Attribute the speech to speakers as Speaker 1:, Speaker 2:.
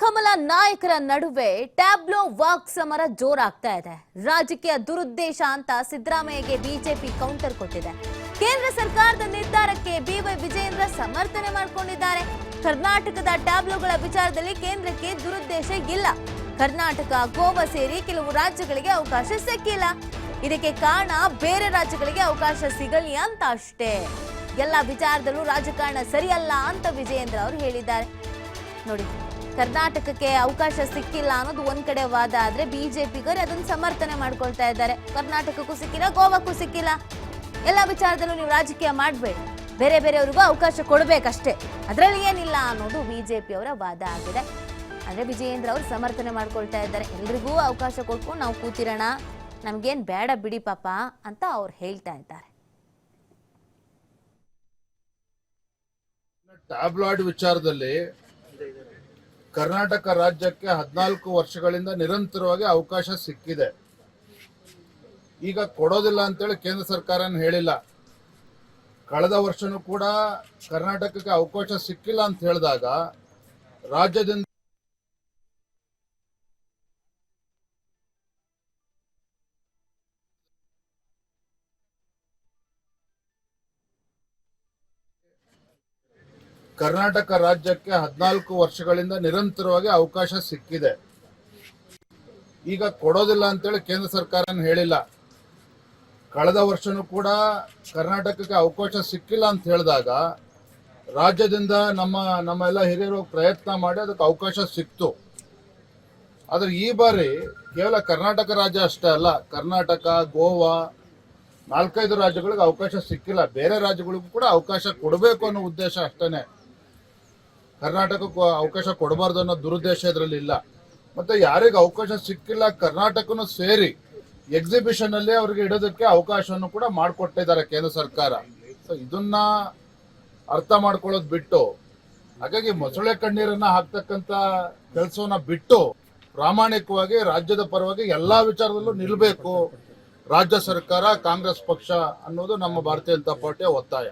Speaker 1: ಕಮಲ ನಾಯಕರ ನಡುವೆ tableau walk ಸಮರ ಜೋರಾಗ್ತಾ ಇದೆ. ರಾಜಕೀಯ ದುರುದ್ದೇಶ ಅಂತ ಸಿದ್ದರಾಮಯ್ಯಗೆ ಬಿಜೆಪಿ ಕೌಂಟರ್ ಕೊಟ್ಟಿದೆ. ಕೇಂದ್ರ ಸರ್ಕಾರದ ನಿರ್ಧಾರಕ್ಕೆ ಬಿವೈ ವಿಜಯೇಂದ್ರ ಸಮರ್ಥನೆ ಮಾಡಿಕೊಂಡಿದ್ದಾರೆ. ಕರ್ನಾಟಕದ ಟ್ಯಾಬ್ಲೋಗಳ ವಿಚಾರದಲ್ಲಿ ಕೇಂದ್ರಕ್ಕೆ ದುರುದ್ದೇಶ ಇಲ್ಲ. ಕರ್ನಾಟಕ, ಗೋವಾ ಸೇರಿ ಕೆಲವು ರಾಜ್ಯಗಳಿಗೆ ಅವಕಾಶ ಸಿಕ್ಕಿಲ್ಲ. ಇದಕ್ಕೆ ಕಾರಣ ಬೇರೆ ರಾಜ್ಯಗಳಿಗೆ ಅವಕಾಶ ಸಿಗಲಿ ಅಂತ ಅಷ್ಟೇ. ಎಲ್ಲ ವಿಚಾರದಲ್ಲೂ ರಾಜಕಾರಣ ಸರಿಯಲ್ಲ ಅಂತ ವಿಜಯೇಂದ್ರ ಅವರು ಹೇಳಿದ್ದಾರೆ. ನೋಡಿ, ಕರ್ನಾಟಕಕ್ಕೆ ಅವಕಾಶ ಸಿಕ್ಕಿಲ್ಲ ಅನ್ನೋದು ಒಂದ್ ಕಡೆ ವಾದ ಆದ್ರೆ ಬಿಜೆಪಿಗರು ಅದನ್ನ ಸಮರ್ಥನೆ ಮಾಡ್ಕೊಳ್ತಾ ಇದ್ದಾರೆ. ಕರ್ನಾಟಕಕ್ಕೂ ಸಿಕ್ಕಿಲ್ಲ, ಗೋವಾಕ್ಕೂ ಸಿಕ್ಕಿಲ್ಲ, ಎಲ್ಲ ವಿಚಾರದಲ್ಲೂ ನೀವು ರಾಜಕೀಯ ಮಾಡಬೇಡಿ, ಬೇರೆ ಬೇರೆಯವ್ರಿಗೂ ಅವಕಾಶ ಕೊಡ್ಬೇಕಷ್ಟೇ, ಅದರಲ್ಲಿ ಏನಿಲ್ಲ ಅನ್ನೋದು ಬಿಜೆಪಿ ಅವರ ವಾದ ಆಗಿದೆ. ಅಂದ್ರೆ ವಿಜಯೇಂದ್ರ ಅವರು ಸಮರ್ಥನೆ ಮಾಡ್ಕೊಳ್ತಾ ಇದ್ದಾರೆ. ಎಲ್ರಿಗೂ ಅವಕಾಶ ಕೊಟ್ಕೊಂಡು ನಾವು ಕೂತಿರೋಣ, ನಮ್ಗೇನ್ ಬೇಡ ಬಿಡಿ ಪಾಪ ಅಂತ ಅವ್ರು ಹೇಳ್ತಾ ಇದ್ದಾರೆ.
Speaker 2: ಟ್ಯಾಬ್ಲಾಯ್ಡ್ ವಿಚಾರದಲ್ಲಿ ಕರ್ನಾಟಕ ರಾಜ್ಯಕ್ಕೆ 14 ವರ್ಷಗಳಿಂದ ನಿರಂತರವಾಗಿ ಅವಕಾಶ ಸಿಕ್ಕಿದೆ. ಈಗ ಕೊಡೋದಿಲ್ಲ ಅಂತೇಳಿ ಕೇಂದ್ರ ಸರ್ಕಾರ ಹೇಳಿಲ್ಲ. ಕಳೆದ ವರ್ಷನೂ ಕೂಡ ಕರ್ನಾಟಕಕ್ಕೆ ಅವಕಾಶ ಸಿಕ್ಕಿಲ್ಲ ಅಂತ ಹೇಳಿದಾಗ ರಾಜ್ಯದಿಂದ ಕರ್ನಾಟಕ ರಾಜ್ಯಕ್ಕೆ 14 ವರ್ಷಗಳಿಂದ ನಿರಂತರವಾಗಿ ಅವಕಾಶ ಸಿಕ್ಕಿದೆ. ಈಗ ಕೊಡೋದಿಲ್ಲ ಅಂತೇಳಿ ಕೇಂದ್ರ ಸರ್ಕಾರ ಹೇಳಿಲ್ಲ. ಕಳೆದ ವರ್ಷನೂ ಕೂಡ ಕರ್ನಾಟಕಕ್ಕೆ ಅವಕಾಶ ಸಿಕ್ಕಿಲ್ಲ ಅಂತ ಹೇಳಿದಾಗ ರಾಜ್ಯದಿಂದ ನಮ್ಮ ಎಲ್ಲ ಹಿರಿಯರು ಪ್ರಯತ್ನ ಮಾಡಿ ಅದಕ್ಕೆ ಅವಕಾಶ ಸಿಕ್ತು. ಆದರೆ ಈ ಬಾರಿ ಕೇವಲ ಕರ್ನಾಟಕ ರಾಜ್ಯ ಅಷ್ಟೇ ಅಲ್ಲ, ಕರ್ನಾಟಕ, ಗೋವಾ 4-5 ರಾಜ್ಯಗಳಿಗೆ ಅವಕಾಶ ಸಿಕ್ಕಿಲ್ಲ. ಬೇರೆ ರಾಜ್ಯಗಳಿಗೂ ಕೂಡ ಅವಕಾಶ ಕೊಡಬೇಕು ಅನ್ನೋ ಉದ್ದೇಶ ಅಷ್ಟೇನೆ. ಕರ್ನಾಟಕಕ್ಕೂ ಅವಕಾಶ ಕೊಡಬಾರ್ದು ಅನ್ನೋ ದುರುದ್ದೇಶ ಇದರಲ್ಲಿ ಇಲ್ಲ. ಮತ್ತೆ ಯಾರಿಗೆ ಅವಕಾಶ ಸಿಕ್ಕಿಲ್ಲ ಕರ್ನಾಟಕನೂ ಸೇರಿ ಎಕ್ಸಿಬಿಷನ್ ಅಲ್ಲಿ ಅವರಿಗೆ ಇಡೋದಕ್ಕೆ ಅವಕಾಶವನ್ನು ಕೂಡ ಮಾಡಿಕೊಟ್ಟಿದ್ದಾರೆ ಕೇಂದ್ರ ಸರ್ಕಾರ. ಸೊ ಇದನ್ನ ಅರ್ಥ ಮಾಡ್ಕೊಳ್ಳೋದು ಬಿಟ್ಟು, ಹಾಗಾಗಿ ಮೊಸಳೆ ಕಣ್ಣೀರನ್ನ ಹಾಕ್ತಕ್ಕಂತ ಕೆಲಸವನ್ನ ಬಿಟ್ಟು ಪ್ರಾಮಾಣಿಕವಾಗಿ ರಾಜ್ಯದ ಪರವಾಗಿ ಎಲ್ಲಾ ವಿಚಾರದಲ್ಲೂ ನಿಲ್ಲಬೇಕು ರಾಜ್ಯ ಸರ್ಕಾರ, ಕಾಂಗ್ರೆಸ್ ಪಕ್ಷ ಅನ್ನೋದು ನಮ್ಮ ಭಾರತೀಯ ಜನತಾ ಪಾರ್ಟಿಯ ಒತ್ತಾಯ.